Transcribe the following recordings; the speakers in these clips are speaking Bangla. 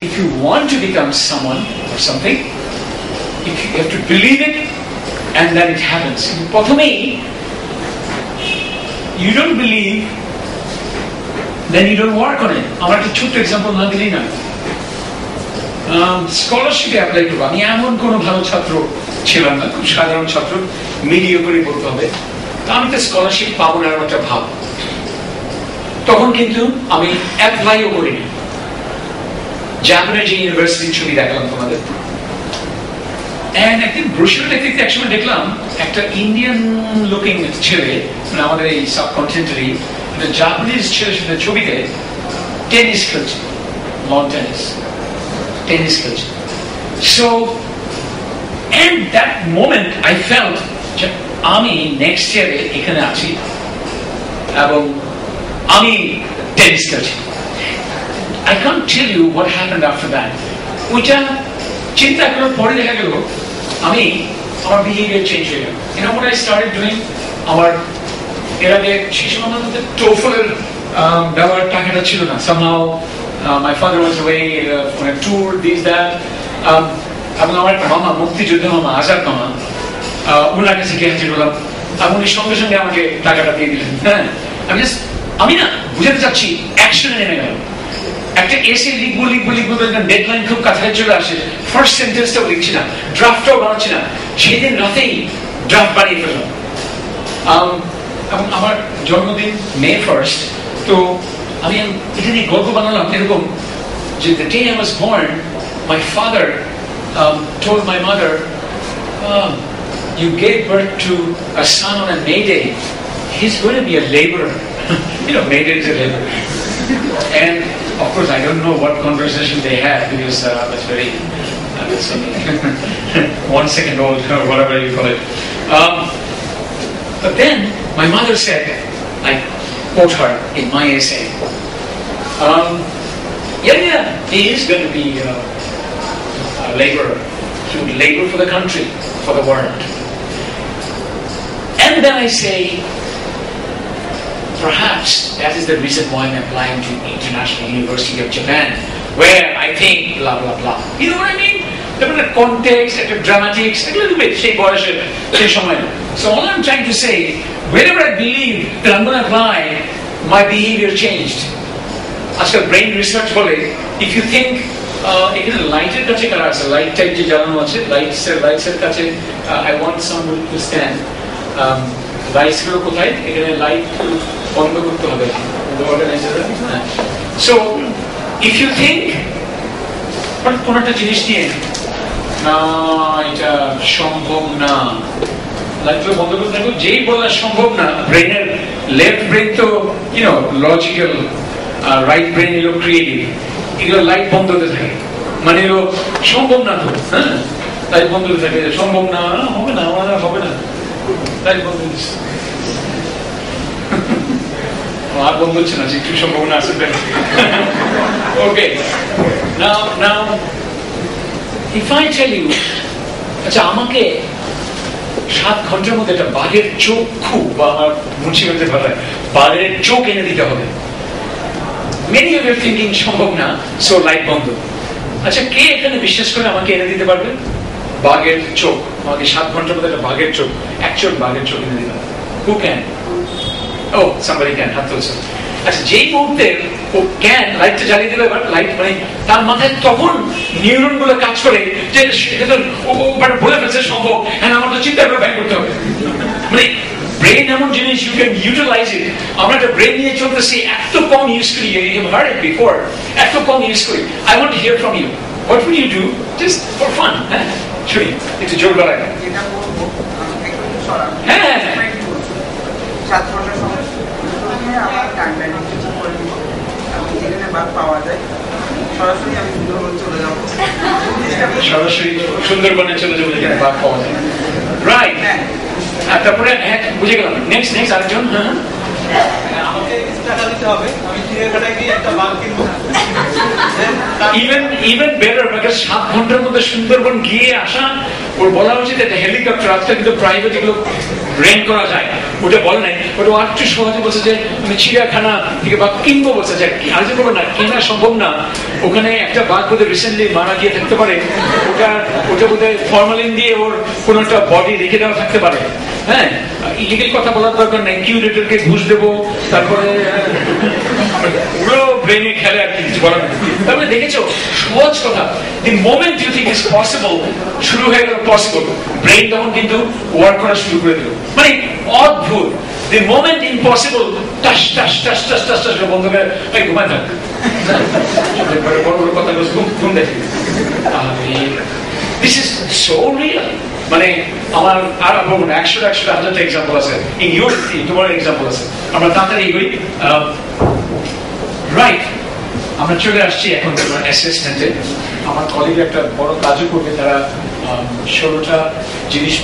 If you want to become someone or something, if you have to believe it, and then it happens. প্রথমেই you don't believe, then you don't work on it. আমার একটা ছোট্ট এক্সাম্পল না দিলেই না, স্কলারশিপে অ্যাপ্লাই করবো। আমি এমন কোনো ভালো ছাত্র ছিলাম না, খুব সাধারণ ছাত্র, মিডিও করে বলতে হবে। তা আমি তো স্কলারশিপ পাবো না একটা ভাব। তখন কিন্তু আমি অ্যাপ্লাইও করিনি। জাপানের যে ইউনিভার্সিটির ছবি দেখলাম তোমাদের, একদিন ব্রোশিউর দেখতে একসময় দেখলাম একটা ইন্ডিয়ান লুকিং ছেলে, মানে আমাদের এই সাবকন্টিনেন্টারি একটা জাপানিজ ছেলের সাথে ছবিতে টেনিস খেলছে, লন টেনিস খেলছে। So and that moment I felt যে আমি নেক্সট ইয়ারে এখানে আছি এবং আমি টেনিস খেলছি। I can't tell you what happened after that. ওইটা চিন্তা করার পরে দেখা গেল আমার বিহেভিয়ার চেঞ্জ হয়ে গেল। You know what I started doing? আমার এর আগে সেই সময় আমাদের টোফলের দেওয়ার টাকাটা ছিল না। Somehow my father was away on a tour, this that. এবং আমার মামা, মুক্তিযোদ্ধা মামা, আজাদ মামা, ওনার কাছে গিয়ে হাজির হলাম। উনি সঙ্গে সঙ্গে আমাকে টাকাটা দিয়ে দিলেন। হ্যাঁ, আমি না বুঝাতে চাচ্ছি, অ্যাকশনে নেমে গেল। একটা এসে লিখবো ডেডলাইন খুব কাছাকাছি চলে আসে, ফার্স্ট সেন্টেন্সটাও লিখছি না, ড্রাফটটাও বানাচ্ছি না। সেদিন রাতেই ড্রাফট বানিয়ে ফেললাম। এবং আমার জন্মদিন মে 1st, তো আমি এটা নিয়ে গল্প বানালাম এরকম যে the day I was born, my father told my mother, you gave birth to a son on a May Day, he's going to be a laborer. You know, May Day is a laborer. And of course, I don't know what conversation they had because that's very 1 second old or whatever you call it. But then my mother said, I quote her in my essay, yeah, he is going to be a laborer. He would labor for the country, for the world. And then I say, perhaps that is the reason why I'm applying to International University of Japan, where I think blah blah blah. You know what I mean? There was a context, a dramatics, a little bit. So all I'm trying to say, whenever I believe that I'm going to apply, my behavior changed. Askal brain research bole, if you think এখানে লাইটের কাছে কারা আছে, লাইট টাইপ যে জ্বালানো আছে, লাইটসের কাছে I want someone to stand. Lights গুলো কোথায়? এখানে লাইট বন্ধ করতে হবে অর্গানাইজাররা। সো ইফ ইউ থিঙ্ক কোন একটা জিনিস নিয়ে না এটা সম্ভব না, লাইটগুলো বন্ধ করতে থাকো, যেই বলা সম্ভব না, ব্রেনের লেফট ব্রেন তো ইউনো লজিক্যাল, রাইট ব্রেন এলো ক্রিয়েটিভ, এগুলো লাইট বন্ধ হতে থাকে, মানে এলো সম্ভব না তো, হ্যাঁ লাইট বন্ধ হতে থাকে, সম্ভব না, হবে না, আমার হবে না, লাইট বন্ধ হচ্ছে, আর বন্ধ হচ্ছে না, যে একটু সম্ভাবনা আছে। Okay, now if I tell you, আচ্ছা আমাকে 7 ঘন্টার মধ্যে একটা বাঘের চক্ষু, বা আমার মুন্সিগঞ্জের ভাষায় বাঘের চোখ এনে দিতে হবে, মেনি অফ ইউর থিঙ্কিং সম্ভব না, সো লাইট বন্ধ। আচ্ছা কে এখানে বিশ্বাস করে আমাকে এনে দিতে পারবে বাঘের চোখ? আমাকে 7 ঘন্টার মধ্যে একটা বাঘের চোখ, অ্যাকচুয়াল বাঘের চোখ এনে দিতে হবে। Who can? Oh somebody can, হাত তুলছে। আচ্ছা যেই মুহূর্তে ও ক্যান, লাইটটা জ্বালিয়ে দিলে, লাইট মানে তার মাথায় তখন নিউরন গুলো কাজ করে যে ও বলে ফেলছে সম্ভব, হ্যাঁ আমার তো চিন্তা করে করতে হবে। মানে ব্রেন এমন জিনিস, ইউ ক্যান ইউটিলাইজ ইট। আমরা একটা ব্রেন নিয়ে চলতেছি, এত কম ইউজ করি, you have heard it before, এত কম ইউজ করি। I want to hear from you, what will you do just for fun? হ্যাঁ শুনি একটু জোর গলায়। হ্যাঁ হ্যাঁ হ্যাঁ, 7 ঘন্টার সময় আমার টাইম ম্যানেজমেন্ট করে নিব, এবং যেখানে বাদ পাওয়া যায় সরাসরি আমি সুন্দরবন চলে যাবো, সরাসরি সুন্দরবনে চলে যাবো যেখানে বাঘ পাওয়া যায়। রাইট, তারপরে হ্যাঁ বুঝে গেলাম। নেক্সট আরেকজন। হ্যাঁ আমাকে টাকা দিতে হবে, আমি চিড়িয়াখানায় গিয়ে একটা বাঘ কিনবো। ইভেন বেটার, বিকজ 7 ঘন্টার মধ্যে সুন্দরবন গিয়ে আসা, ওর বলা উচিত একটা হেলিকপ্টার, আজকাল কিন্তু প্রাইভেট এগুলো রেন্ট করা যায়, ওটা বলে নাই, ওটা একটু সহজে বলছে যে আমি চিড়িয়াখানা থেকে বাঘ কিনবো বলছে, যে আজ বলবো না কেনা সম্ভব না, ওখানে একটা বাঘ বোধহয় রিসেন্টলি মারা গিয়ে থাকতে পারে, ওটা বোধহয় ফরমালিন দিয়ে ওর কোনো একটা বডি রেখে দেওয়া থাকতে পারে। হ্যাঁ, ইলিগেল কথা বলার দরকার নেই, কিউরেটরকে ঘুষ দেবো, তারপরে পুরো ব্রেনে খেলে আর কিছু বলার নেই। তারপরে দেখেছো সহজ কথা, the moment you think is possible, শুরু হয়ে গেল পসিবল, ব্রেন তখন কিন্তু ওয়ার্ক করা শুরু করে দিল, মানে অদ্ভুত। দি মোমেন্ট ইম্পসিবল, টাস টাস টাস টাস টাস টাস বন্ধ করে ঘুমায় থাক, বড় বড় কথা ঘুম দেখে। This is so real. মানে আমার আর বলবো না, 100-100-1,000টা এক্সাম্পল আছে, তোমার এক্সাম্পল আছে। আমরা তাড়াতাড়ি এগোই। রাইট, আমরা চলে আসছি এখন তোমার অ্যাসেসমেন্টে। আমার কলিগ একটা বড় কাজও করবে, তারা 16টা জিনিস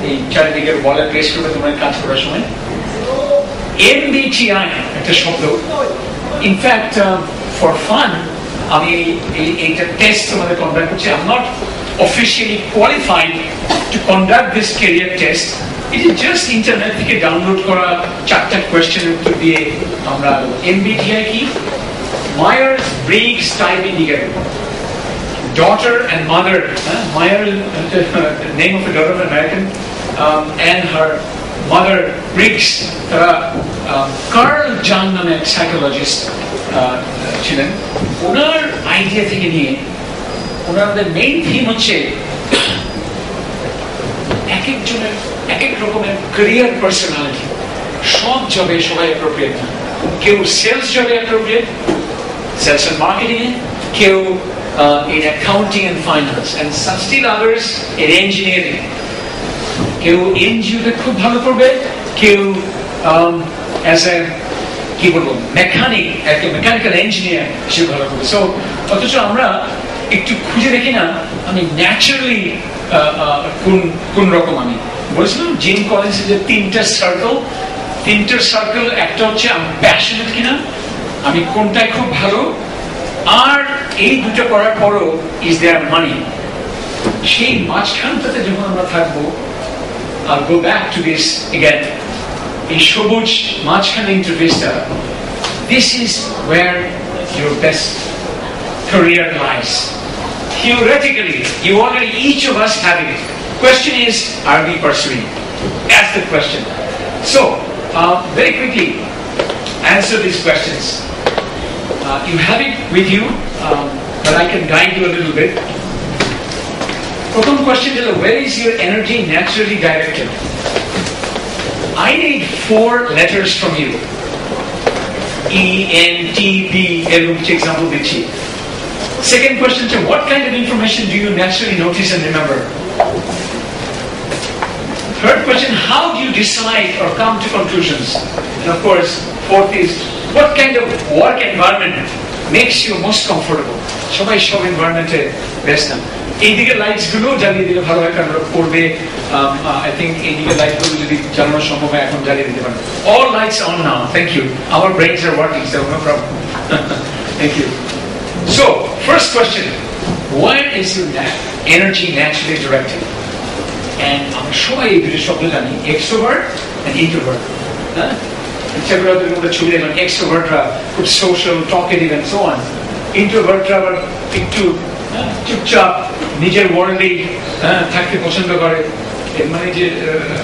এই চারিদিকের বলে প্রেস করবে তোমার কাজ করার সময়। MBTI একটা শব্দ, ইনফ্যাক্ট ফর ফান আমি এইটা টেস্ট তোমাদের কন্ডাক্ট করছি। I am not officially qualified to conduct this career test. It is just internet থেকে ডাউনলোড করা 4টা কোয়েশ্চেনের উত্তর দিয়ে আমরা। MBTI কি? Myers-Briggs Type Indicator. Daughter and mother. Myers, the name of the daughter of an American, and her mother Briggs. তারা কার্ল জাং নামে এক সাইকোলজিস্ট ছিলেন। ওনার আইডিয়া থেকে নিয়ে ওনাদের মেইন থিম হচ্ছে এক একজনের এক এক রকমের ক্যারিয়ার পার্সোনালিটি। সব জবে সবাই অ্যাপ্রোপ্রিয়েট না, কেউ সেলস জবে অ্যাপ্রোপ্রিয়েট, সেলস এন্ড মার্কেটিং এ, কেউ in accounting and finance, and still others in engineering, কেউ এনজিওতে খুব ভালো করবে, কেউ অ্যাজ এ কি বলবো মেকানিক্যাল ইঞ্জিনিয়ার হিসেবে ভালো করবে। সো অথচ আমরা একটু খুঁজে দেখি না আমি ন্যাচারালি কোন রকম। আমি বলেছিলাম জিম কলেজে যে 3টা সার্কেল, একটা হচ্ছে আমি প্যাশনেট কিনা, আমি কোনটায় খুব ভালো, আর এই দুটো করার পরও ইজ দেয়ার মানি। সেই মাঝখানটাতে যখন আমরা থাকবো, I'll go back to this again, এই সবুজ মাঝখানে ইন্টারফেসটা, this is where your best career lies. Theoretically, you already, each of us have it. Question is, are we pursuing? That's the question. So, very quickly, answer these questions. You have it with you, but I can guide you a little bit. প্রথম question is, where is your energy naturally directed? I need 4 letters from you. E, N, T, B, এর কিছু এক্সাম্পল দিচ্ছি। Second question is, what kind of information do you naturally notice and remember? Third question, how do you decide or come to conclusions? And of course, fourth is, what kind of work environment makes you most comfortable? সবাই সব এনভায়রনমেন্টে বেস্ট না। এইদিকে লাইটস গুলো জ্বালিয়ে দিলে ভালো হয়, কারণ পড়বে। আই থিঙ্ক এইদিকে লাইট গুলো যদি জ্বালানো সম্ভব হয় এখন জ্বালিয়ে দিতে পারেন। All lights on now, thank you. Our brains are working, so no problem. Thank you. So, first question, where is your energy naturally directed? And I'm sure you will shop extrovert and introvert. Extrovert, social, talkative and so on. Introvert, একটু চুপচাপ, নিজের ওয়ার্ল্ডে থাকতে পছন্দ করে। মানে যে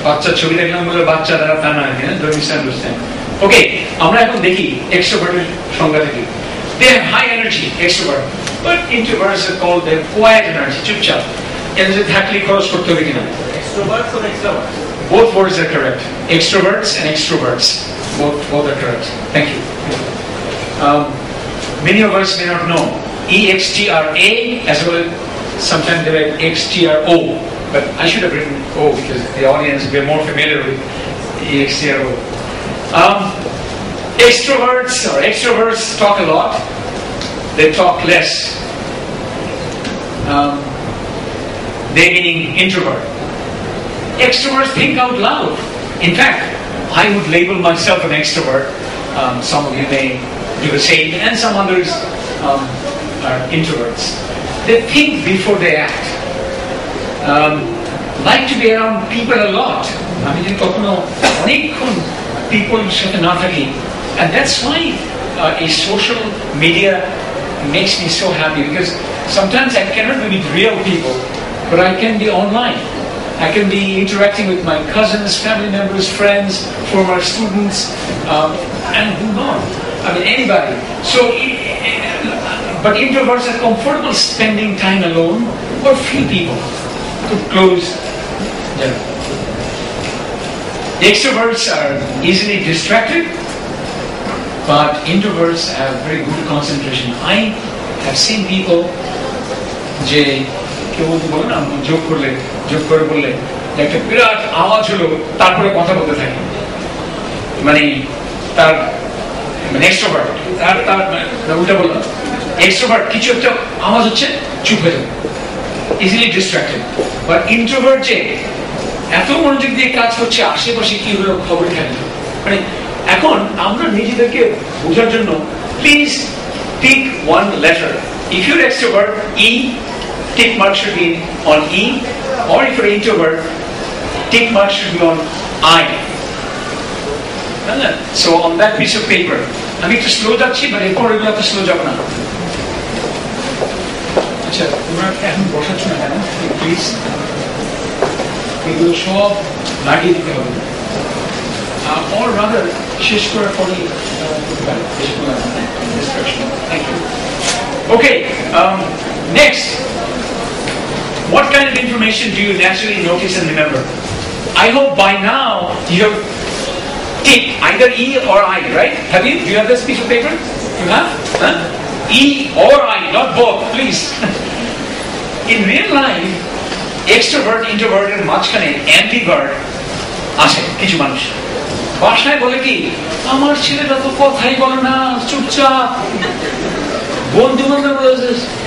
বাচ্চার ছবি দেখলাম বলে বাচ্চা তারা তা নয়, ওকে। আমরা এখন দেখি এক্সট্রোভার্টের সংজ্ঞা দেখি। They have high energy, extrovert, but introverts are called them quiet energy, chupchap. Energy থাকলে খরচ করতে হবে কিনা? Extroverts or extroverts? Both words are correct. Extroverts and extroverts, both are correct. Thank you. Many of us may not know EXTRA as well as sometimes they write XTRO, but I should have written O because the audience will be more familiar with EXTRO. Extroverts talk a lot, they talk less. They meaning introvert. Extroverts think out loud. In fact, I would label myself an extrovert. Some of you may do the same, and some others are introverts. They think before they act. like to be around people a lot. আমি যদি কখনো অনেকক্ষণ people সাথে না থাকি, and that's why a social media makes me so happy, because sometimes I cannot be with real people, but I can be online. I can be interacting with my cousins, family members, friends, former students, and who knows? I mean, anybody. So, but introverts are comfortable spending time alone, or few people to close. Extroverts are easily distracted, but introverts have very good concentration. I have seen people, যে কেউ বলে না, যোগ করে বললে একটা বিরাট আওয়াজ হলো, তারপরে কথা বলতে থাকে, মানে তার এক্সট্রোভার্ট, তার উল্টা বললাম, এক্সট্রোভার্ট কিছু একটা আওয়াজ হচ্ছে, চুপ হয়ে যাবে, ইজিলি ডিস্ট্রাক্টেড। বাট ইন্ট্রোভার্ট যে এত মনোযোগ দিয়ে কাজ করছে, আশেপাশে কি হলো খবর থাকে। মানে এখন আমরা নিজেদেরকে বোঝার জন্য please tick one letter. If your extrovert, E, tick mark should be on E, or if you're introvert, tick mark should be on I. So on that piece of paper, আমি একটু স্লো যাচ্ছি, বাট এরপর এগুলো এত স্লো যাবো না। আচ্ছা, তোমরা এখন বসাচ্ছ না কেন প্লিজ? এগুলো সব লাগিয়ে দিতে হবে, or rather শেষ করার পরে। Thank you. Okay, next. What kind of information do you naturally notice and remember? I hope by now you have ticked either E or I, right? Have you? Do you have this piece of paper? You have? Huh? E or I, not both, please. In real life, extrovert, introvert, and মাঝখানে ambivert আছে কিছু মানুষ। বাসায় বলে কি, আমার ছেলেটা তো কথাই বলে না, চুপচাপ। বন্ধু বান্ধব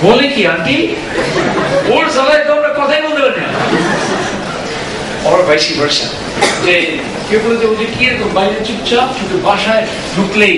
বলে কি, আন্টি ওর জ্বালায় তো আমরা কথাই বলতে পারি না, or vice versa, যে কেউ বলতে কি এরকম বাইরে চুপচাপ, কিন্তু বাসায় ঢুকলেই